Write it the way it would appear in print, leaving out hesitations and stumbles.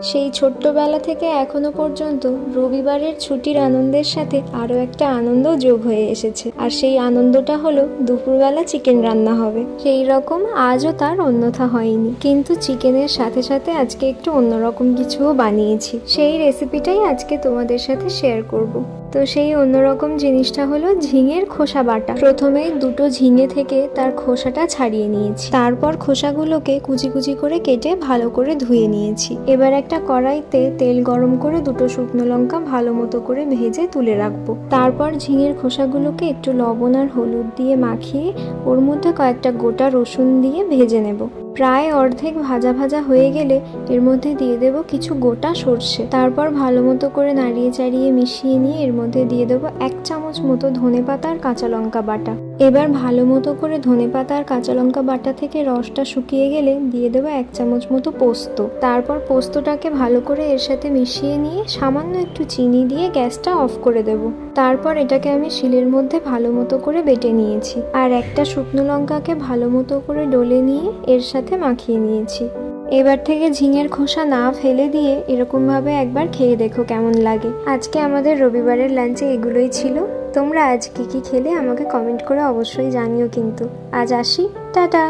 সেই ছোট্টবেলা থেকে এখনো পর্যন্ত রবিবারের ছুটির আনন্দের সাথে আরও একটা আনন্দ যোগ হয়ে এসেছে। আর সেই আনন্দটা হলো দুপুরবেলা চিকেন রান্না হবে। সেই রকম আজও তার অন্যথা হয়নি, কিন্তু চিকেনের সাথে সাথে আজকে একটু অন্যরকম কিছুও বানিয়েছি। সেই রেসিপিটাই আজকে তোমাদের সাথে শেয়ার করব। তো সেই অন্যরকম জিনিসটা হলো ঝিঙের খোসা বাটা। প্রথমে দুটো ঝিঙে থেকে তার খোসাটা ছাড়িয়ে নিয়েছি, তারপর খোসাগুলোকে কুচি কুচি করে কেটে ভালো করে ধুয়ে নিয়েছি। এবার একটা কড়াইতে তেল গরম করে দুটো শুকনো লঙ্কা ভালো মতো করে ভেজে তুলে রাখবো। তারপর ঝিঙের খোসাগুলোকে একটু লবণ আর হলুদ দিয়ে মাখিয়ে ওর মধ্যে কয়েকটা গোটা রসুন দিয়ে ভেজে নেব। প্রায় অর্ধেক ভাজা ভাজা হয়ে গেলে এর মধ্যে দিয়ে দেব কিছু গোটা সর্ষে। তারপর ভালো মতো করে নাড়িয়ে চাড়িয়ে মিশিয়ে নিয়ে এর মধ্যে দিয়ে দেবো 1 চামচ মতো ধনেপাতা আর কাঁচা লঙ্কা বাটা। এবার ভালো মতো করে ধনেপাতা আর কাঁচা লঙ্কা বাটা থেকে রসটা শুকিয়ে গেলে দিয়ে দেবো 1 চামচ মতো পোস্ত। তারপর পোস্তটাকে ভালো করে এর সাথে মিশিয়ে নিয়ে সামান্য একটু চিনি দিয়ে গ্যাসটা অফ করে দেব। তারপর এটাকে আমি শিলের মধ্যে ভালো মতো করে বেটে নিয়েছি, আর একটা শুকনো লঙ্কাকে ভালো মতো করে ডলে নিয়ে এর সাথে মাখিয়ে নিয়েছি। এবার থেকে ঝিঙের খোসা না ফেলে দিয়ে এরকমভাবে একবার খেয়ে দেখো কেমন লাগে। আজকে আমাদের রবিবারের লাঞ্চে এগুলোই ছিল। তোমরা আজ কি কি খেলে আমাকে কমেন্ট করে অবশ্যই জানিও কিন্তু। আজ আসি, টাটা।